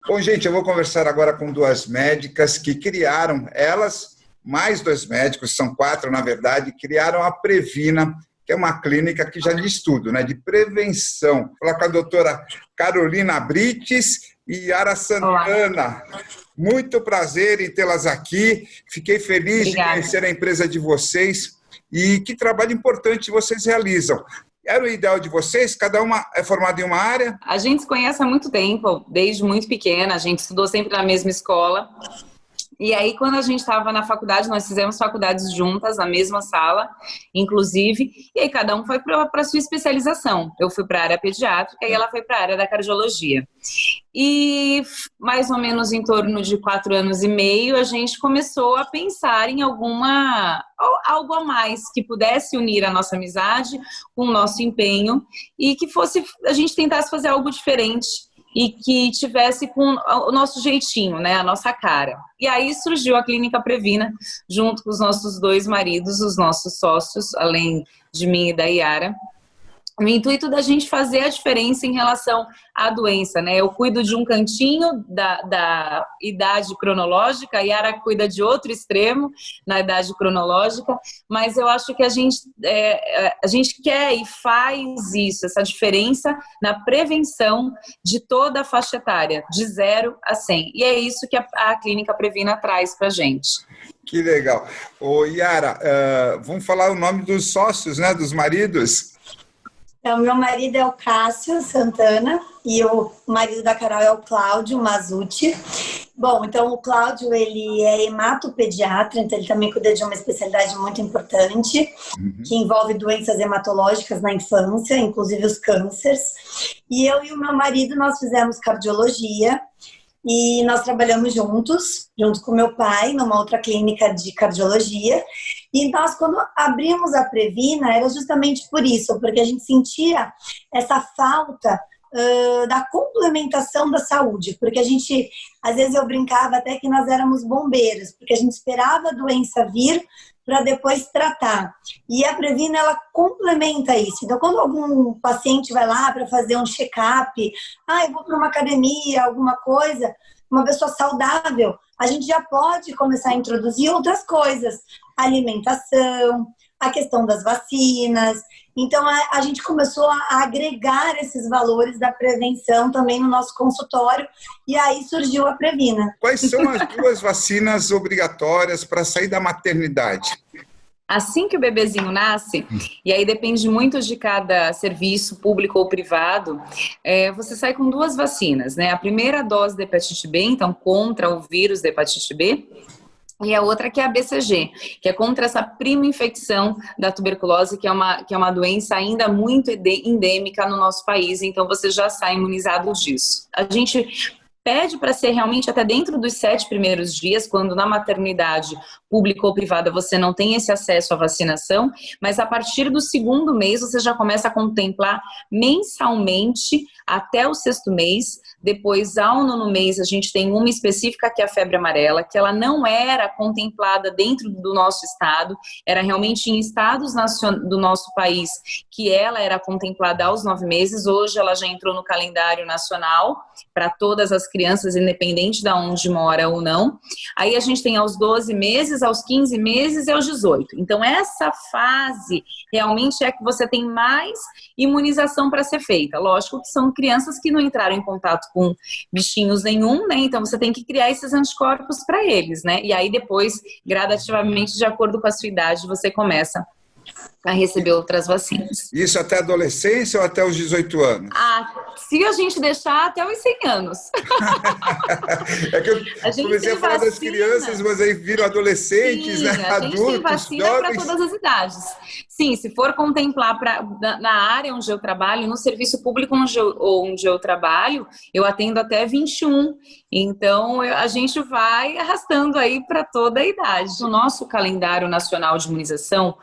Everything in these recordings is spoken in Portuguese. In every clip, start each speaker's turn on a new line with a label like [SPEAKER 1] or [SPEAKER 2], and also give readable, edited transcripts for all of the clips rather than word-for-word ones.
[SPEAKER 1] Bom, gente, eu vou conversar agora com duas médicas que criaram, elas, mais dois médicos, são quatro, na verdade, criaram a Previna, que é uma clínica que já diz tudo, né, de prevenção. Vou falar com a doutora Carolina Brites e Yara Santana. Olá. Muito prazer em tê-las aqui. Fiquei feliz de conhecer a empresa de vocês e que trabalho importante vocês realizam. Era o ideal de vocês? Cada uma é formada em uma área?
[SPEAKER 2] A gente se conhece há muito tempo, desde muito pequena. A gente estudou sempre na mesma escola. E aí, quando a gente estava na faculdade, nós fizemos faculdades juntas, na mesma sala, inclusive, e aí cada um foi para a sua especialização. Eu fui para a área pediátrica e ela foi para a área da cardiologia. E mais ou menos em torno de 4 anos e meio, a gente começou a pensar em algo a mais que pudesse unir a nossa amizade com o nosso empenho e que a gente tentasse fazer algo diferente e que tivesse com o nosso jeitinho, né, a nossa cara. E aí surgiu a Clínica Previna, junto com os nossos 2 maridos, os nossos sócios, além de mim e da Yara. O intuito da gente fazer a diferença em relação à doença, né? Eu cuido de um cantinho da idade cronológica, a Yara cuida de outro extremo na idade cronológica, mas eu acho que a gente quer e faz isso, essa diferença na prevenção de toda a faixa etária, de 0 a 100. E é isso que a Clínica Previna traz para a gente.
[SPEAKER 1] Que legal. Ô, Yara, vamos falar o nome dos sócios, né? Dos maridos?
[SPEAKER 3] Então, meu marido é o Cássio Santana e o marido da Carol é o Cláudio Mazzucci. Bom, então o Cláudio, ele é hematopediatra, então ele também cuida de uma especialidade muito importante, que envolve doenças hematológicas na infância, inclusive os cânceres. E eu e o meu marido, nós fizemos cardiologia e nós trabalhamos juntos, junto com meu pai, numa outra clínica de cardiologia. E nós, quando abrimos a Previna, era justamente por isso, porque a gente sentia essa falta da complementação da saúde, porque a gente, às vezes eu brincava até que nós éramos bombeiros, porque a gente esperava a doença vir para depois tratar. E a Previna, ela complementa isso. Então, quando algum paciente vai lá para fazer um check-up, eu vou para uma academia, alguma coisa, uma pessoa saudável, a gente já pode começar a introduzir outras coisas, alimentação, a questão das vacinas. Então, a gente começou a agregar esses valores da prevenção também no nosso consultório, e aí surgiu a Previna.
[SPEAKER 1] Quais são as 2 vacinas obrigatórias para sair da maternidade?
[SPEAKER 2] Assim que o bebezinho nasce, e aí depende muito de cada serviço público ou privado, você sai com 2 vacinas, né? A primeira dose da hepatite B, então contra o vírus da hepatite B, e a outra que é a BCG, que é contra essa prima infecção da tuberculose, que é uma doença ainda muito endêmica no nosso país, então você já sai imunizado disso. A gente pede para ser realmente até dentro dos 7 primeiros dias, quando na maternidade pública ou privada você não tem esse acesso à vacinação, mas a partir do 2º mês você já começa a contemplar mensalmente até o 6º mês. Depois, ao 9º mês, a gente tem uma específica que é a febre amarela, que ela não era contemplada dentro do nosso estado, era realmente em estados do nosso país que ela era contemplada aos 9 meses. Hoje ela já entrou no calendário nacional para todas as crianças, independente de onde mora ou não. Aí a gente tem aos 12 meses, aos 15 meses e aos 18. Então essa fase realmente é que você tem mais imunização para ser feita. Lógico que são crianças que não entraram em contato com bichinhos nenhum, né? Então você tem que criar esses anticorpos para eles, né? E aí depois, gradativamente, de acordo com a sua idade, você começa a receber outras vacinas.
[SPEAKER 1] Isso até a adolescência ou até os 18 anos?
[SPEAKER 2] Se a gente deixar, até os 100 anos.
[SPEAKER 1] É que eu comecei a falar das crianças, mas aí viram adolescentes, né?
[SPEAKER 2] A gente tem vacina para todas as idades. Sim, se for contemplar na área onde eu trabalho, no serviço público onde eu trabalho, eu atendo até 21. Então, a gente vai arrastando aí para toda a idade. O nosso calendário nacional de imunização,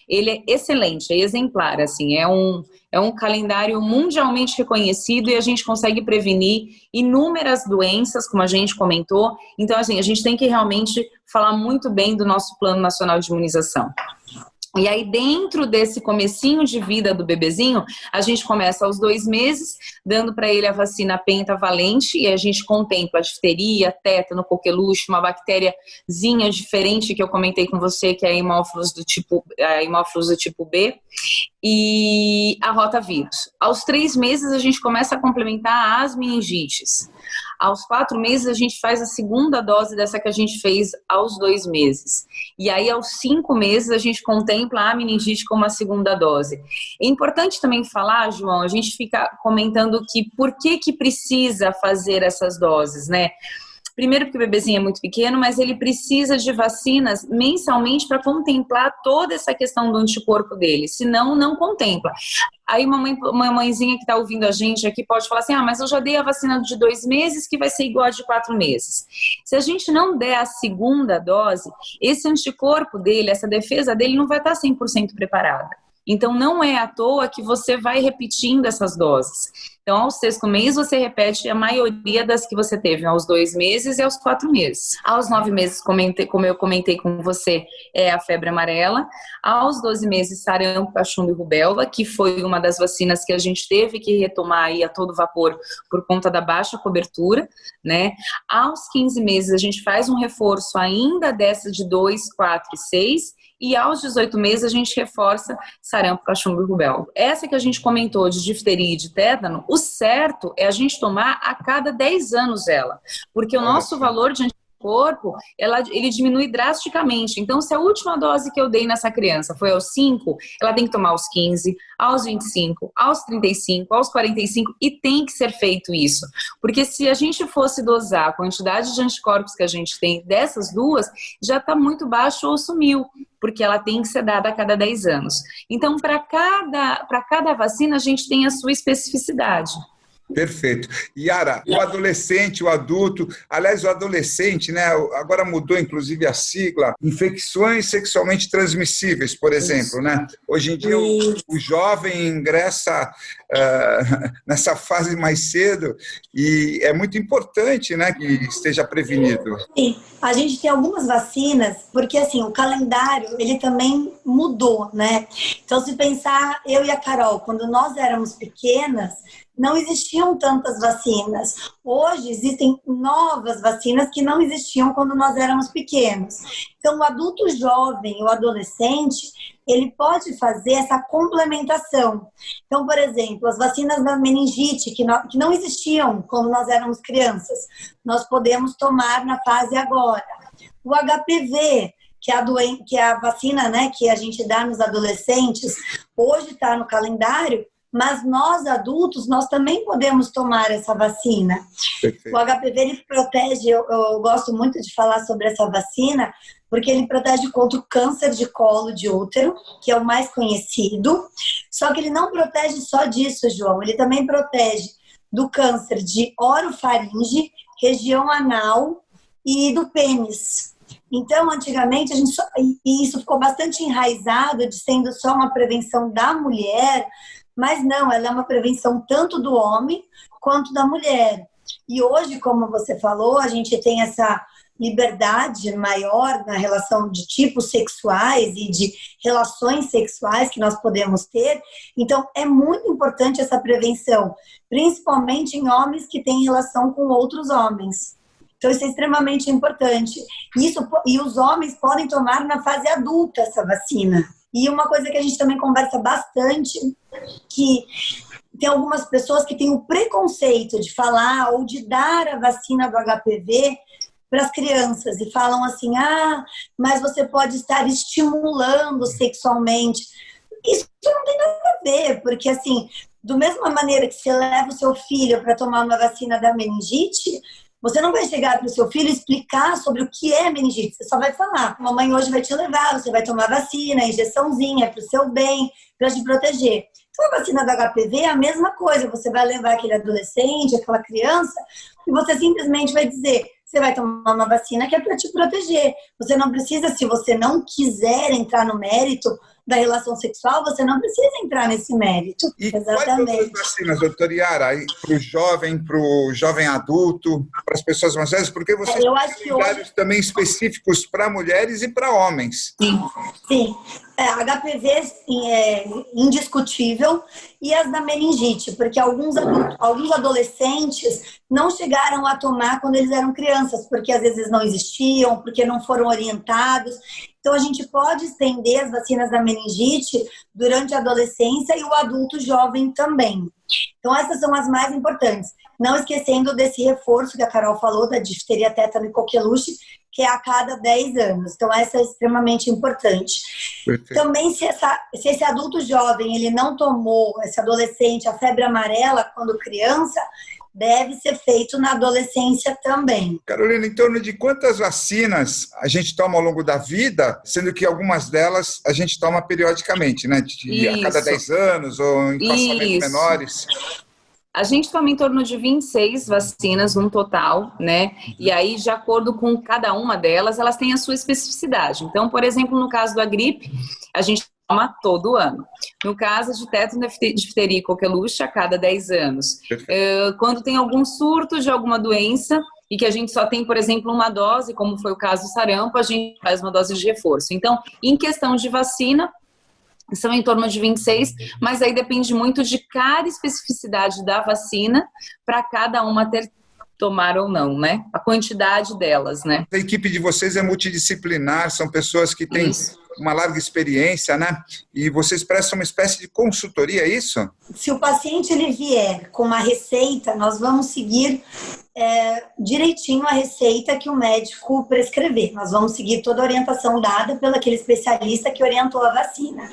[SPEAKER 2] ele é excelente, é exemplar, assim, é um calendário mundialmente reconhecido e a gente consegue prevenir inúmeras doenças, como a gente comentou. Então, assim, a gente tem que realmente falar muito bem do nosso Plano Nacional de Imunização. E aí, dentro desse comecinho de vida do bebezinho, a gente começa aos 2 meses, dando para ele a vacina pentavalente, e a gente contempla a difteria, tétano, coqueluche, uma bactériazinha diferente que eu comentei com você, que é a Haemophilus do tipo B, e a rotavírus. Aos 3 meses, a gente começa a complementar as meningites. Aos 4 meses, a gente faz a segunda dose dessa que a gente fez aos 2 meses. E aí, aos 5 meses, a gente contempla a meningite como a segunda dose. É importante também falar, João, a gente fica comentando que por que precisa fazer essas doses, né? Primeiro porque o bebezinho é muito pequeno, mas ele precisa de vacinas mensalmente para contemplar toda essa questão do anticorpo dele, senão não contempla. Aí uma mãezinha que está ouvindo a gente aqui pode falar assim, mas eu já dei a vacina de 2 meses que vai ser igual a de 4 meses. Se a gente não der a segunda dose, esse anticorpo dele, essa defesa dele não vai estar 100% preparada. Então, não é à toa que você vai repetindo essas doses. Então, ao 6º mês, você repete a maioria das que você teve aos 2 meses e aos 4 meses. Aos 9 meses, como eu comentei com você, é a febre amarela. Aos 12 meses, sarampo, cachumba e rubéola, que foi uma das vacinas que a gente teve que retomar aí a todo vapor por conta da baixa cobertura, né? Aos 15 meses, a gente faz um reforço ainda dessa de 2, 4 e 6. E aos 18 meses a gente reforça sarampo, cachumba e rubéola. Essa que a gente comentou de difteria e de tétano, o certo é a gente tomar a cada 10 anos ela. Porque o nosso valor de anticorpo, ele diminui drasticamente. Então, se a última dose que eu dei nessa criança foi aos 5, ela tem que tomar aos 15, aos 25, aos 35, aos 45, e tem que ser feito isso. Porque se a gente fosse dosar a quantidade de anticorpos que a gente tem dessas duas, já está muito baixo ou sumiu, porque ela tem que ser dada a cada 10 anos. Então, para cada vacina, a gente tem a sua especificidade.
[SPEAKER 1] Perfeito. Yara, o adolescente, o adulto, aliás, o adolescente, né? Agora mudou, inclusive, a sigla, infecções sexualmente transmissíveis, por exemplo, né? Hoje em dia, o jovem ingressa nessa fase mais cedo e é muito importante, né, que esteja prevenido.
[SPEAKER 3] Sim, a gente tem algumas vacinas, porque, assim, o calendário, ele também mudou, né? Então, se pensar, eu e a Carol, quando nós éramos pequenas, não existiam tantas vacinas. Hoje existem novas vacinas que não existiam quando nós éramos pequenos. Então, o adulto jovem, o adolescente, ele pode fazer essa complementação. Então, por exemplo, as vacinas da meningite, que não existiam quando nós éramos crianças, nós podemos tomar na fase agora. O HPV, que é a vacina, né, que a gente dá nos adolescentes, hoje está no calendário, mas nós adultos, nós também podemos tomar essa vacina. Perfeito. O HPV, ele protege, eu gosto muito de falar sobre essa vacina, porque ele protege contra o câncer de colo de útero, que é o mais conhecido, só que ele não protege só disso, João, ele também protege do câncer de orofaringe, região anal e do pênis. Então, antigamente, e isso ficou bastante enraizado de sendo só uma prevenção da mulher, mas não, ela é uma prevenção tanto do homem quanto da mulher. E hoje, como você falou, a gente tem essa liberdade maior na relação de tipos sexuais e de relações sexuais que nós podemos ter. Então, é muito importante essa prevenção, principalmente em homens que têm relação com outros homens. Então, isso é extremamente importante. E os homens podem tomar na fase adulta essa vacina. E uma coisa que a gente também conversa bastante, que tem algumas pessoas que têm o preconceito de falar ou de dar a vacina do HPV para as crianças e falam assim, mas você pode estar estimulando sexualmente. Isso não tem nada a ver, porque assim, da mesma maneira que você leva o seu filho para tomar uma vacina da meningite, você não vai chegar para o seu filho e explicar sobre o que é meningite. Você só vai falar, mamãe hoje vai te levar, você vai tomar vacina, injeçãozinha, é para o seu bem, para te proteger. Então, a vacina do HPV é a mesma coisa. Você vai levar aquele adolescente, aquela criança, e você simplesmente vai dizer, você vai tomar uma vacina que é para te proteger. Você não precisa, se você não quiser entrar no mérito da relação sexual, você não precisa entrar nesse mérito.
[SPEAKER 1] E exatamente. Quais outras vacinas, doutora Yara, para o jovem adulto, para as pessoas mais velhas? Porque vocês têm horários também específicos para mulheres e para homens.
[SPEAKER 3] Sim. HPV é indiscutível, e as da meningite, porque alguns adolescentes não chegaram a tomar quando eles eram crianças, porque às vezes não existiam, porque não foram orientados. Então, a gente pode estender as vacinas da meningite durante a adolescência e o adulto jovem também. Então, essas são as mais importantes. Não esquecendo desse reforço que a Carol falou, da difteria, tétano e coqueluche, que é a cada 10 anos. Então, essa é extremamente importante. Perfeito. Também, se esse adulto jovem ele não tomou, esse adolescente, a febre amarela quando criança, deve ser feito na adolescência também.
[SPEAKER 1] Carolina, em torno de quantas vacinas a gente toma ao longo da vida, sendo que algumas delas a gente toma periodicamente, né? A cada 10 anos ou em espaçamentos menores?
[SPEAKER 2] A gente toma em torno de 26 vacinas no total, né? E aí, de acordo com cada uma delas, elas têm a sua especificidade. Então, por exemplo, no caso da gripe, a gente toma todo ano. No caso de tétano, difteria e coqueluche, a cada 10 anos. Quando tem algum surto de alguma doença e que a gente só tem, por exemplo, uma dose, como foi o caso do sarampo, a gente faz uma dose de reforço. Então, em questão de vacina, são em torno de 26, mas aí depende muito de cada especificidade da vacina para cada uma tomar ou não, né? A quantidade delas, né?
[SPEAKER 1] A equipe de vocês é multidisciplinar, são pessoas que têm uma larga experiência, né? E vocês prestam uma espécie de consultoria, é isso?
[SPEAKER 3] Se o paciente ele vier com uma receita, nós vamos seguir direitinho a receita que o médico prescrever. Nós vamos seguir toda a orientação dada pelo aquele especialista que orientou a vacina.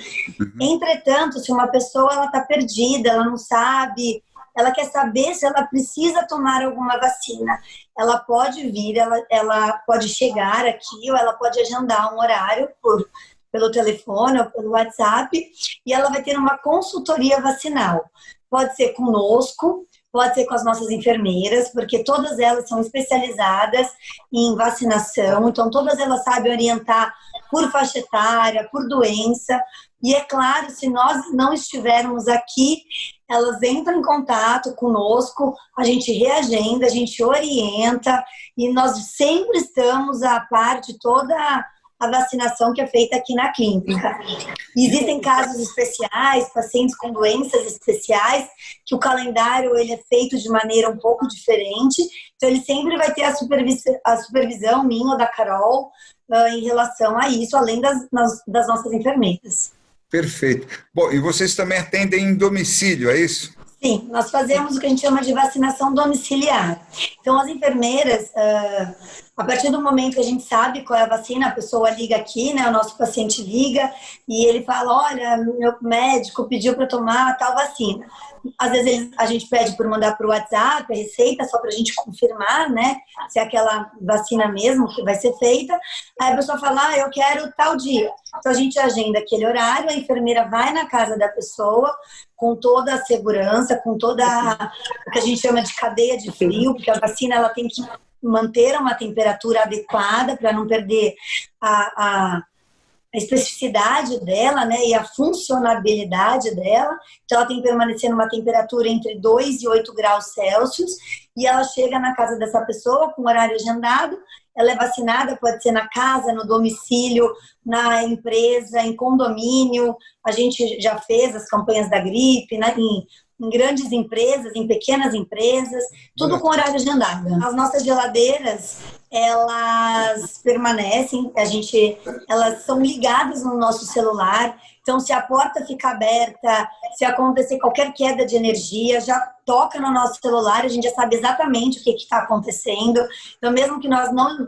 [SPEAKER 3] Entretanto, se uma pessoa está perdida, ela não sabe, ela quer saber se ela precisa tomar alguma vacina, ela pode vir, ela pode chegar aqui, ou ela pode agendar um horário pelo telefone ou pelo WhatsApp, e ela vai ter uma consultoria vacinal. Pode ser conosco, pode ser com as nossas enfermeiras, porque todas elas são especializadas em vacinação, então todas elas sabem orientar por faixa etária, por doença. E é claro, se nós não estivermos aqui, elas entram em contato conosco, a gente reagenda, a gente orienta, e nós sempre estamos a par de toda a vacinação que é feita aqui na clínica. Existem casos especiais, pacientes com doenças especiais, que o calendário ele é feito de maneira um pouco diferente, então ele sempre vai ter a supervisão minha ou da Carol em relação a isso, além das nossas enfermeiras.
[SPEAKER 1] Perfeito. Bom, e vocês também atendem em domicílio, é isso?
[SPEAKER 3] Sim, nós fazemos o que a gente chama de vacinação domiciliar. Então, as enfermeiras, a partir do momento que a gente sabe qual é a vacina, a pessoa liga aqui, né? O nosso paciente liga e ele fala, olha, meu médico pediu para tomar tal vacina. Às vezes a gente pede por mandar para o WhatsApp a receita, só para a gente confirmar, né? Se é aquela vacina mesmo que vai ser feita. Aí a pessoa fala, eu quero tal dia. Então a gente agenda aquele horário, a enfermeira vai na casa da pessoa com toda a segurança, com toda o que a gente chama de cadeia de frio, porque a vacina ela tem que manter uma temperatura adequada para não perder a especificidade dela, né, e a funcionabilidade dela. Então, ela tem que permanecer numa temperatura entre 2 e 8 graus Celsius, e ela chega na casa dessa pessoa com horário agendado, ela é vacinada, pode ser na casa, no domicílio, na empresa, em condomínio. A gente já fez as campanhas da gripe, né, em grandes empresas, em pequenas empresas, tudo com horário agendado. As nossas geladeiras, elas permanecem, elas são ligadas no nosso celular, então se a porta ficar aberta, se acontecer qualquer queda de energia, já toca no nosso celular, a gente já sabe exatamente o que está acontecendo. Então mesmo que nós não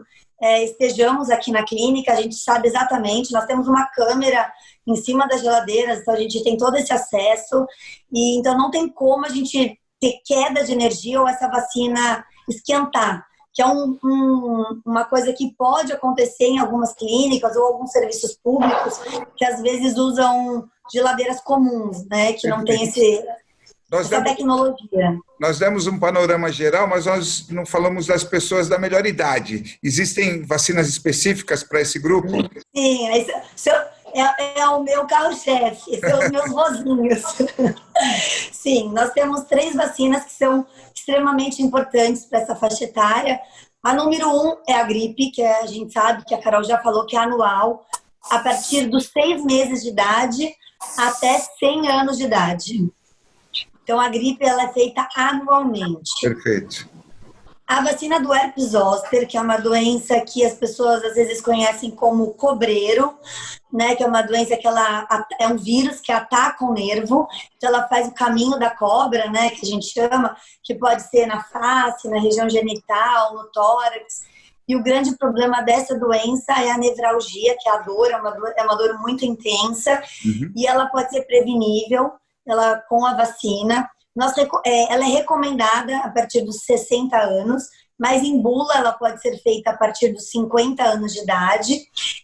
[SPEAKER 3] estejamos aqui na clínica, a gente sabe exatamente, nós temos uma câmera em cima das geladeiras, então a gente tem todo esse acesso, e então não tem como a gente ter queda de energia ou essa vacina esquentar, que é uma coisa que pode acontecer em algumas clínicas ou alguns serviços públicos que às vezes usam geladeiras comuns, né, que não tem essa tecnologia.
[SPEAKER 1] Nós demos um panorama geral, mas nós não falamos das pessoas da melhor idade. Existem vacinas específicas para esse grupo?
[SPEAKER 3] Sim, é o meu carro-chefe, são os meus vozinhos. Sim, nós temos 3 vacinas que são extremamente importantes para essa faixa etária. A número 1 é a gripe, que a gente sabe, que a Carol já falou, que é anual. a partir dos 6 meses de idade até 100 anos de idade. Então, a gripe ela é feita anualmente.
[SPEAKER 1] Perfeito.
[SPEAKER 3] A vacina do herpes zoster, que é uma doença que as pessoas às vezes conhecem como cobreiro, né? Que é uma doença que é um vírus que ataca o nervo, então ela faz o caminho da cobra, né? Que a gente chama, que pode ser na face, na região genital, no tórax. E o grande problema dessa doença é a nevralgia, que é a dor, é uma dor muito intensa, e ela pode ser prevenível com a vacina. Ela é recomendada a partir dos 60 anos, mas em bula ela pode ser feita a partir dos 50 anos de idade.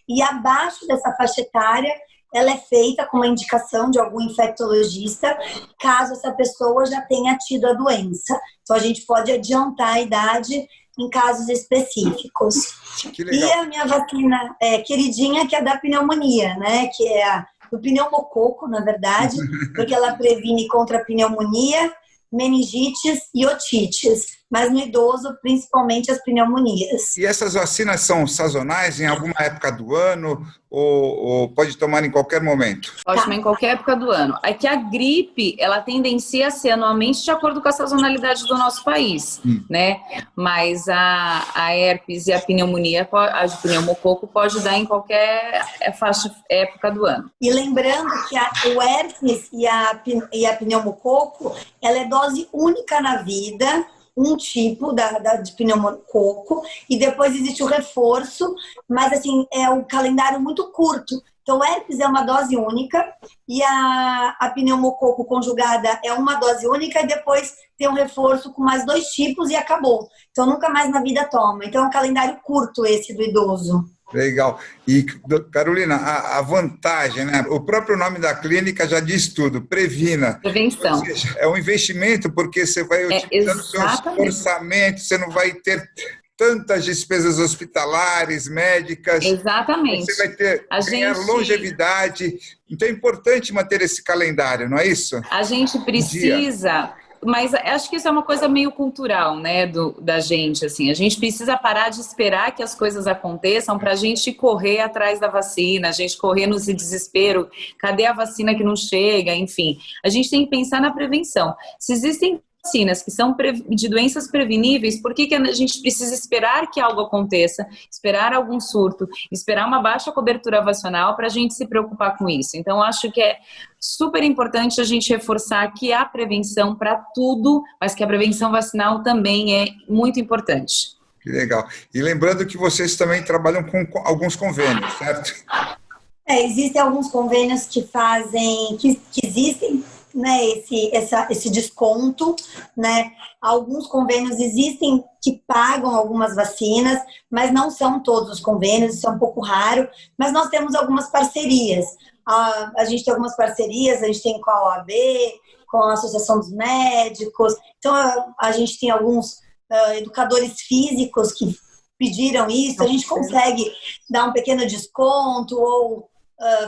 [SPEAKER 3] E abaixo dessa faixa etária, ela é feita com uma indicação de algum infectologista, caso essa pessoa já tenha tido a doença. Então, a gente pode adiantar a idade em casos específicos.
[SPEAKER 1] Que legal.
[SPEAKER 3] E a minha vacina queridinha, que é da pneumonia, né? Que é a do pneumococo, na verdade, porque ela previne contra pneumonia, meningites e otites, mas no idoso, principalmente as pneumonias.
[SPEAKER 1] E essas vacinas são sazonais, em alguma época do ano, ou pode tomar em qualquer momento?
[SPEAKER 2] Pode tomar em qualquer época do ano. É que a gripe, ela tendencia a ser anualmente de acordo com a sazonalidade do nosso país, né? Mas a herpes e a pneumonia, a de pneumococo, pode dar em qualquer época do ano.
[SPEAKER 3] E lembrando que o herpes e a pneumococo, ela é dose única na vida, um tipo de pneumococo, e depois existe o reforço, mas assim, é um calendário muito curto. Então, o herpes é uma dose única e a pneumococo conjugada é uma dose única e depois tem um reforço com mais 2 tipos e acabou. Então, nunca mais na vida toma. Então, é um calendário curto esse do idoso.
[SPEAKER 1] Legal. E, Carolina, a vantagem, né? O próprio nome da clínica já diz tudo, previna.
[SPEAKER 2] Prevenção.
[SPEAKER 1] Ou seja, é um investimento porque você vai utilizando seus orçamentos, você não vai ter tantas despesas hospitalares, médicas.
[SPEAKER 2] Exatamente.
[SPEAKER 1] Você vai ganhar longevidade. Então é importante manter esse calendário, não é isso?
[SPEAKER 2] A gente precisa... Mas acho que isso é uma coisa meio cultural, né, da gente, assim. A gente precisa parar de esperar que as coisas aconteçam para a gente correr atrás da vacina, a gente correr no desespero, cadê a vacina que não chega, enfim. A gente tem que pensar na prevenção. Se existem vacinas que são de doenças preveníveis, por que a gente precisa esperar que algo aconteça, esperar algum surto, esperar uma baixa cobertura vacinal para a gente se preocupar com isso? Então, acho que é super importante a gente reforçar que há prevenção para tudo, mas que a prevenção vacinal também é muito importante.
[SPEAKER 1] Que legal. E lembrando que vocês também trabalham com alguns convênios, certo?
[SPEAKER 3] Existem alguns convênios que existem, né, esse desconto, né? Alguns convênios existem que pagam algumas vacinas, mas não são todos os convênios, isso é um pouco raro, mas nós temos algumas parcerias. A gente tem algumas parcerias, a gente tem com a OAB, com a Associação dos Médicos, então a gente tem alguns educadores físicos que pediram isso, a gente consegue dar um pequeno desconto ou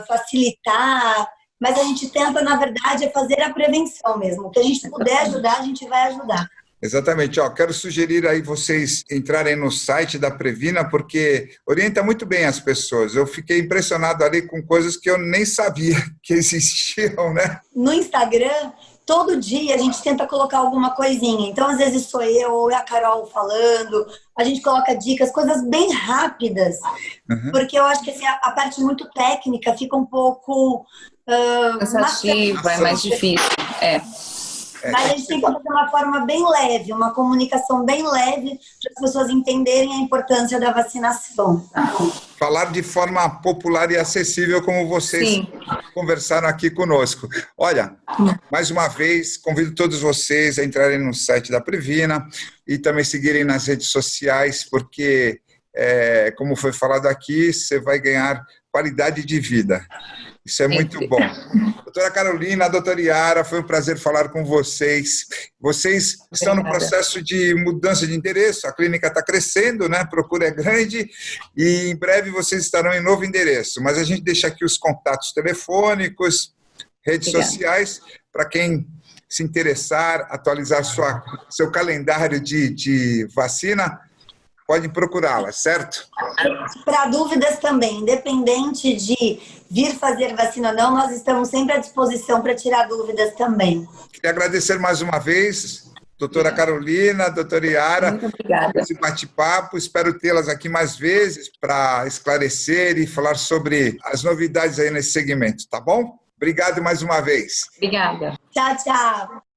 [SPEAKER 3] facilitar, mas a gente tenta, na verdade, fazer a prevenção mesmo. O que a gente puder ajudar, a gente vai ajudar.
[SPEAKER 1] Exatamente. Quero sugerir aí vocês entrarem no site da Previna, porque orienta muito bem as pessoas. Eu fiquei impressionado ali com coisas que eu nem sabia que existiam, né?
[SPEAKER 3] No Instagram, todo dia a gente tenta colocar alguma coisinha. Então, às vezes sou eu ou é a Carol falando, a gente coloca dicas, coisas bem rápidas, porque eu acho que assim, a parte muito técnica fica um pouco...
[SPEAKER 2] cansativa, é mais difícil.
[SPEAKER 3] Mas a gente tem que fazer uma forma bem leve, uma comunicação bem leve, para as pessoas entenderem a importância da vacinação.
[SPEAKER 1] Falar de forma popular e acessível, como vocês conversaram aqui conosco. Olha, mais uma vez, convido todos vocês a entrarem no site da Previna e também seguirem nas redes sociais, porque, como foi falado aqui, você vai ganhar qualidade de vida. Isso é muito bom. Doutora Carolina, doutora Yara, foi um prazer falar com vocês. Vocês estão no processo de mudança de endereço, a clínica está crescendo, né? A procura é grande e em breve vocês estarão em novo endereço. Mas a gente deixa aqui os contatos telefônicos, redes sociais, para quem se interessar, atualizar seu calendário de vacina, podem procurá-la, certo?
[SPEAKER 3] para dúvidas também, independente de vir fazer vacina ou não, nós estamos sempre à disposição para tirar dúvidas também.
[SPEAKER 1] Queria agradecer mais uma vez, doutora Carolina, doutora Yara,
[SPEAKER 2] muito obrigada.
[SPEAKER 1] por esse bate-papo. Espero tê-las aqui mais vezes para esclarecer e falar sobre as novidades aí nesse segmento, tá bom? Obrigado mais uma vez.
[SPEAKER 2] Obrigada.
[SPEAKER 3] Tchau, tchau.